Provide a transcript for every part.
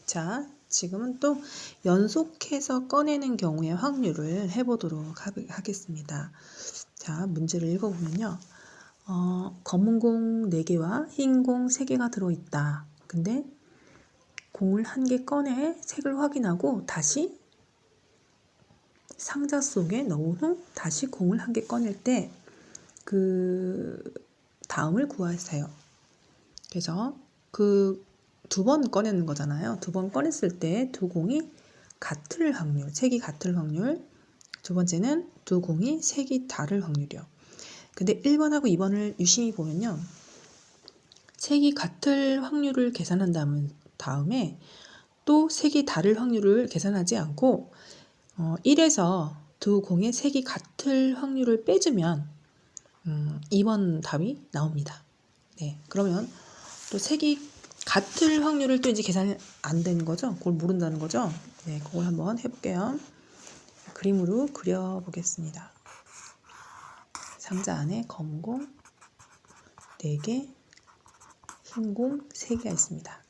자, 지금은 또 연속해서 꺼내는 경우의 확률을 해보도록 하겠습니다. 자, 문제를 읽어보면요. 검은 공 4개와 흰 공 3개가 들어있다. 근데 공을 1개 꺼내 색을 확인하고 다시 상자 속에 넣은 후 다시 공을 1개 꺼낼 때 그 다음을 구하세요. 그래서 그 2번 꺼내는 거잖아요. 2번 꺼냈을 때 두 공이 같을 확률, 색이 같을 확률. 두 번째는 두 공이 색이 다를 확률이요. 근데 1번하고 2번을 유심히 보면요. 색이 같을 확률을 계산한 다음에 또 색이 다를 확률을 계산하지 않고 1에서 두 공의 색이 같을 확률을 빼주면 2번 답이 나옵니다. 네, 그러면 또 색이 같을 확률을 또 이제 계산이 안 되는 거죠. 그걸 모른다는 거죠. 네, 그걸 한번 해볼게요. 그림으로 그려보겠습니다. 상자 안에 검은 공 4개, 흰 공 3개가 있습니다.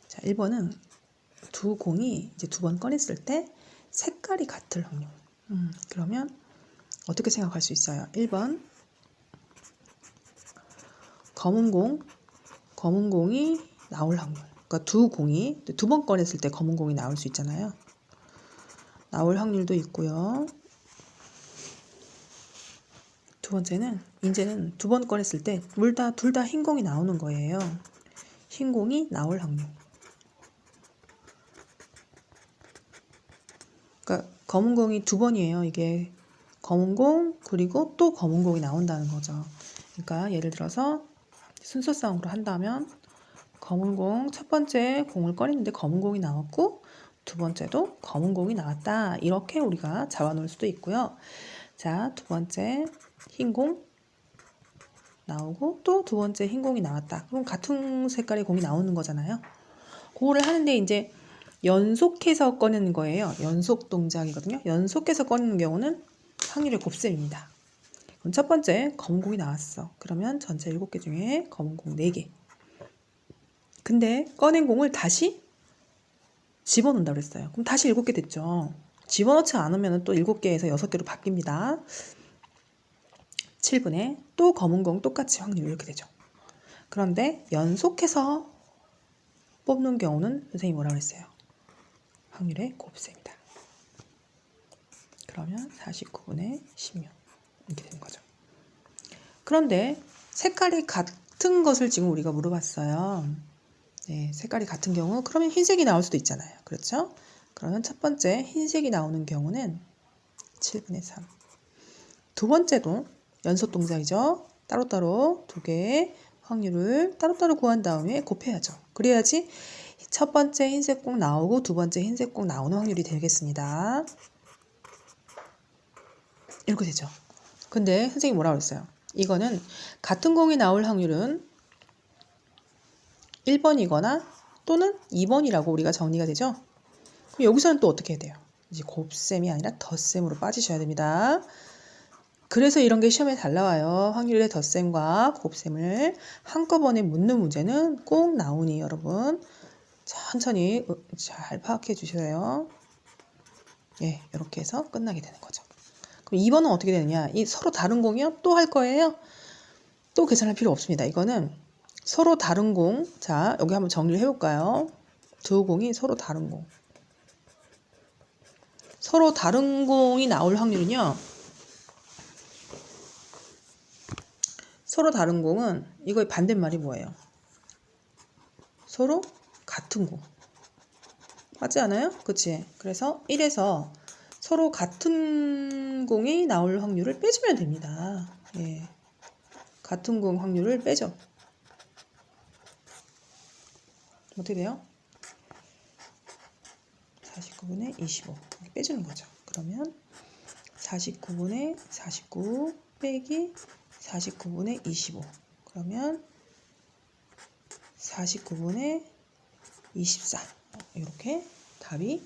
자, 1번은 두 공이 이제 2번 꺼냈을 때 색깔이 같을 확률. 그러면 어떻게 생각할 수 있어요? 1번 검은 공이 나올 확률. 그러니까 두 공이 2번 꺼냈을 때 검은 공이 나올 수 있잖아요. 나올 확률도 있고요. 두 번째는 이제는 2번 꺼냈을 때 둘 다 흰 공이 나오는 거예요. 흰 공이 나올 확률. 그러니까 검은 공이 2번이에요. 이게 검은 공 그리고 또 검은 공이 나온다는 거죠. 그러니까 예를 들어서 순서 싸움으로 한다면 검은 공 첫 번째 공을 꺼냈는데 검은 공이 나왔고 두 번째도 검은 공이 나왔다. 이렇게 우리가 잡아놓을 수도 있고요. 자, 두 번째 흰 공 나오고 또 두 번째 흰 공이 나왔다. 그럼 같은 색깔의 공이 나오는 거잖아요. 그거를 하는데 이제 연속해서 꺼내는 거예요. 연속 동작이거든요. 연속해서 꺼내는 경우는 확률의 곱셈입니다. 그럼 첫 번째 검은 공이 나왔어. 그러면 전체 7개 중에 검은 공 4개. 근데 꺼낸 공을 다시 집어넣는다고 그랬어요. 그럼 다시 7개 됐죠. 집어넣지 않으면 또 7개에서 6개로 바뀝니다. 7분의 또 검은 공 똑같이 확률 이렇게 되죠. 그런데 연속해서 뽑는 경우는 선생님이 뭐라고 그랬어요? 확률의 곱셈이다. 그러면 49분의 16 이렇게 되는 거죠. 그런데 색깔이 같은 것을 지금 우리가 물어봤어요. 네, 색깔이 같은 경우 그러면 흰색이 나올 수도 있잖아요. 그렇죠? 그러면 첫 번째 흰색이 나오는 경우는 7분의 3. 두 번째도 연속 동작이죠. 따로따로 두 개의 확률을 따로따로 구한 다음에 곱해야죠. 그래야지 첫 번째 흰색 꼭 나오고 두 번째 흰색 꼭 나오는 확률이 되겠습니다. 이렇게 되죠. 근데 선생님이 뭐라고 그랬어요? 이거는 같은 공이 나올 확률은 1번이거나 또는 2번이라고 우리가 정리가 되죠. 그럼 여기서는 또 어떻게 해야 돼요? 이제 곱셈이 아니라 덧셈으로 빠지셔야 됩니다. 그래서 이런 게 시험에 잘 나와요. 확률의 덧셈과 곱셈을 한꺼번에 묻는 문제는 꼭 나오니 여러분 천천히 잘 파악해 주세요. 예, 이렇게 해서 끝나게 되는 거죠. 그럼 2번은 어떻게 되느냐? 이 서로 다른 공이요? 또 할 거예요? 또 계산할 필요 없습니다. 이거는 서로 다른 공. 자, 여기 한번 정리를 해볼까요? 두 공이 서로 다른 공. 서로 다른 공이 나올 확률은요. 서로 다른 공은 이거의 반대말이 뭐예요? 서로 같은 공. 맞지 않아요? 그치? 그래서 1에서 서로 같은 공이 나올 확률을 빼주면 됩니다. 예. 같은 공 확률을 빼죠. 어떻게 돼요? 49분의 25 이렇게 빼주는 거죠. 그러면 49분의 49 빼기 49분의 25 그러면 49분의 24 이렇게 답이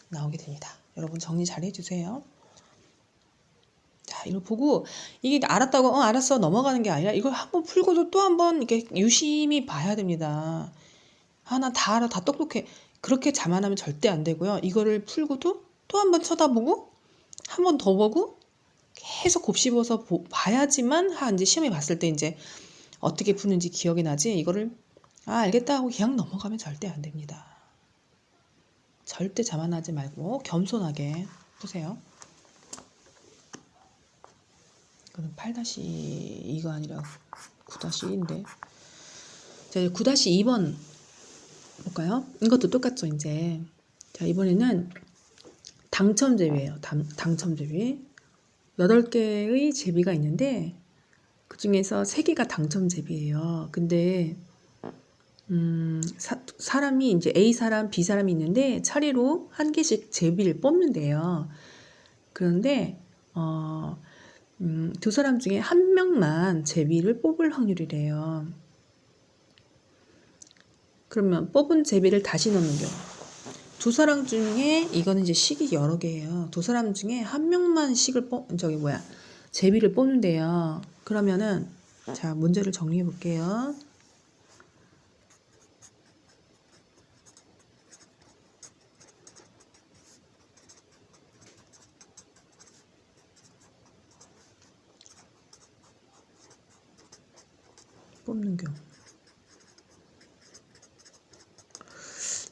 나오게 됩니다. 여러분 정리 잘 해주세요. 자, 이걸 보고 이게 알았다고 알았어 넘어가는 게 아니라 이걸 한번 풀고도 또 한번 이렇게 유심히 봐야 됩니다. 나 다 알아, 다 똑똑해. 그렇게 자만하면 절대 안 되고요. 이거를 풀고도 또 한 번 쳐다보고 한 번 더 보고 계속 곱씹어서 봐야지만 이제 시험에 봤을 때 이제 어떻게 푸는지 기억이 나지. 이거를 알겠다 하고 그냥 넘어가면 절대 안 됩니다. 절대 자만하지 말고 겸손하게 푸세요. 이거는 8-2가 아니라 9-1인데. 자, 9-2번 볼까요? 이것도 똑같죠, 이제. 자, 이번에는 당첨제비예요. 당첨제비. 8개의 제비가 있는데 그 중에서 3개가 당첨제비예요. 근데 사람이 이제 A 사람, B 사람이 있는데 차례로 한 개씩 제비를 뽑는데요. 그런데 두 사람 중에 한 명만 제비를 뽑을 확률이래요. 그러면 뽑은 제비를 다시 넣는 경우. 두 사람 중에 이거는 이제 식이 여러 개예요. 두 사람 중에 한 명만 제비를 뽑는데요. 그러면은 자, 문제를 정리해 볼게요. 뽑는 경우.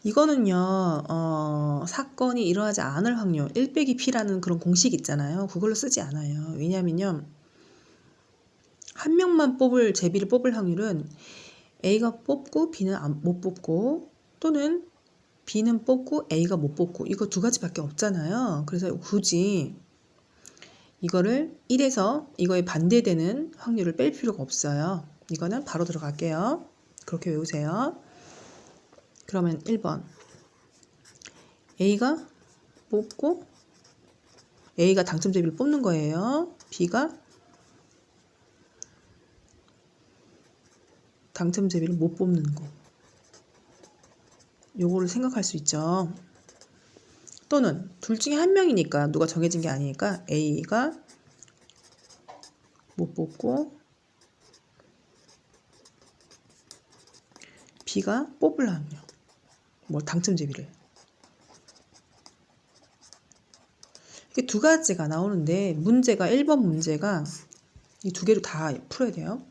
이거는요, 사건이 일어나지 않을 확률, 1-P라는 그런 공식 있잖아요. 그걸로 쓰지 않아요. 왜냐면요, 한 명만 제비를 뽑을 확률은 A가 뽑고 B는 못 뽑고, 또는 B는 뽑고 A가 못 뽑고, 이거 두 가지밖에 없잖아요. 그래서 굳이 이거를 1에서 이거에 반대되는 확률을 뺄 필요가 없어요. 이거는 바로 들어갈게요. 그렇게 외우세요. 그러면 1번 A가 뽑고 A가 당첨제비를 뽑는 거예요. B가 당첨제비를 못 뽑는 거. 요거를 생각할 수 있죠. 또는 둘 중에 한 명이니까, 누가 정해진 게 아니니까 A가 못 뽑고 B가 뽑을 확률. 당첨제비를. 이게 두 가지가 나오는데 문제가 1번 문제가 이 두 개로 다 풀어야 돼요.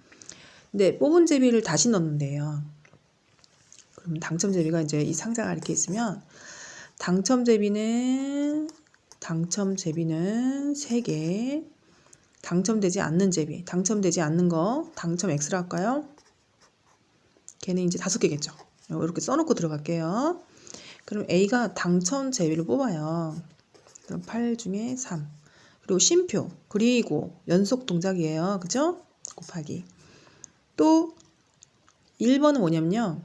근데 뽑은 제비를 다시 넣는데요. 그럼 당첨제비가 이제 이 상자가 이렇게 있으면 당첨제비는 3개, 당첨되지 않는 제비, 당첨되지 않는 거 당첨 X로 할까요? 걔는 이제 5개겠죠. 이렇게 써놓고 들어갈게요. 그럼 A가 당첨 제비를 뽑아요. 그럼 8 중에 3. 그리고 쉼표, 그리고 연속 동작이에요. 그죠? 곱하기. 또 1번은 뭐냐면요.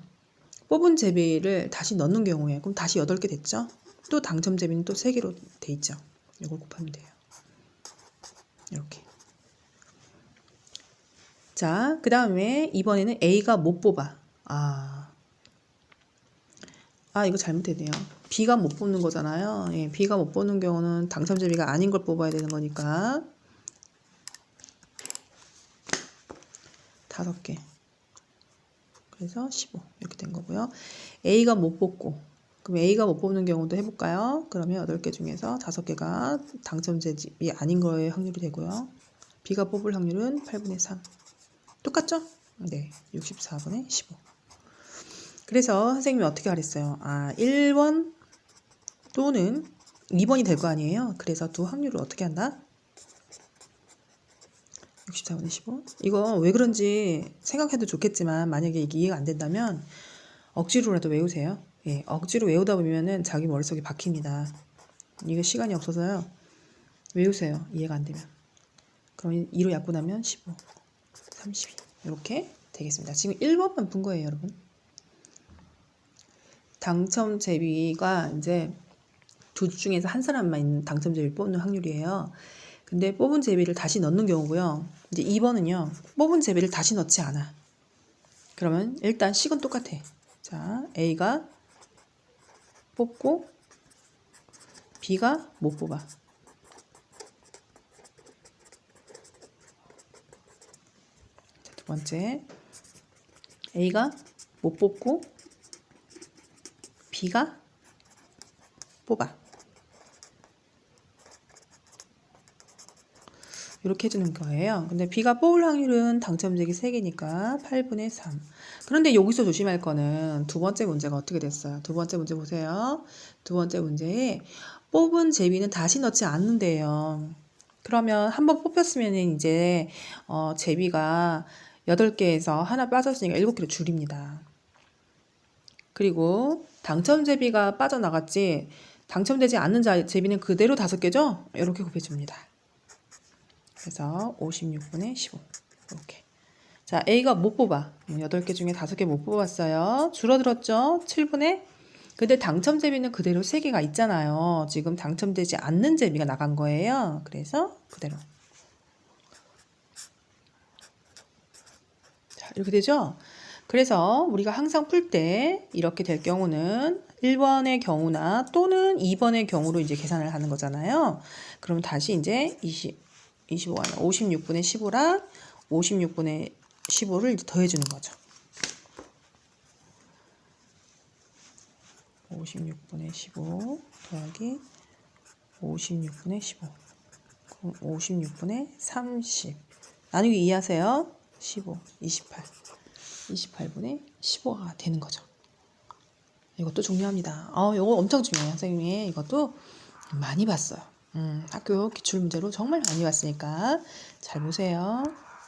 뽑은 제비를 다시 넣는 경우에 그럼 다시 8개 됐죠? 또 당첨 제비는 또 3개로 돼 있죠. 이걸 곱하면 돼요. 이렇게. 자, 그 다음에 이번에는 A가 못 뽑아. 이거 잘못했네요. B가 못 뽑는 거잖아요. 예, B가 못 뽑는 경우는 당첨제비가 아닌 걸 뽑아야 되는 거니까 5개. 그래서 15 이렇게 된 거고요. A가 못 뽑고, 그럼 A가 못 뽑는 경우도 해볼까요? 그러면 8개 중에서 5개가 당첨제비 아닌 거의 확률이 되고요. B가 뽑을 확률은 8분의 3. 똑같죠? 네, 64분의 15. 그래서 선생님이 어떻게 하랬어요? 1번 또는 2번이 될 거 아니에요? 그래서 두 확률을 어떻게 한다? 64분의 15. 이거 왜 그런지 생각해도 좋겠지만 만약에 이게 이해가 안 된다면 억지로라도 외우세요. 예, 억지로 외우다 보면은 자기 머릿속에 박힙니다. 이거 시간이 없어서요. 외우세요. 이해가 안 되면. 그럼 2로 약분하면 15, 32 이렇게 되겠습니다. 지금 1번만 푼 거예요, 여러분. 당첨 제비가 이제 둘 중에서 한 사람만 있는 당첨 제비를 뽑는 확률이에요. 근데 뽑은 제비를 다시 넣는 경우고요. 이제 2번은요. 뽑은 제비를 다시 넣지 않아. 그러면 일단 식은 똑같아. 자, A가 뽑고 B가 못 뽑아. 자, 두 번째. A가 못 뽑고 B가 뽑아. 이렇게 해주는 거예요. 근데 B가 뽑을 확률은 당첨되기 3개니까 8분의 3. 그런데 여기서 조심할 거는 두 번째 문제가 어떻게 됐어요? 두 번째 문제 보세요. 두 번째 문제에 뽑은 제비는 다시 넣지 않는데요. 그러면 한번 뽑혔으면 이제 제비가 8개에서 하나 빠졌으니까 7개로 줄입니다. 그리고 당첨 제비가 빠져나갔지 당첨되지 않는 제비는 그대로 5개죠? 이렇게 곱해줍니다. 그래서 56분의 15 이렇게. 자, A가 못 뽑아. 8개 중에 5개 못 뽑았어요. 줄어들었죠? 7분의. 근데 당첨 제비는 그대로 3개가 있잖아요. 지금 당첨되지 않는 제비가 나간 거예요. 그래서 그대로. 자, 이렇게 되죠? 그래서 우리가 항상 풀 때 이렇게 될 경우는 1번의 경우나 또는 2번의 경우로 이제 계산을 하는 거잖아요. 그럼 다시 이제 25가 아니라 56분의 15랑 56분의 15를 이제 더해주는 거죠. 56분의 15 더하기 56분의 15 그럼 56분의 30 나누기 2 하세요. 15, 28 28분의 15가 되는 거죠. 이것도 중요합니다. 이거 엄청 중요해요. 선생님이 이것도 많이 봤어요. 학교 기출문제로 정말 많이 봤으니까 잘 보세요.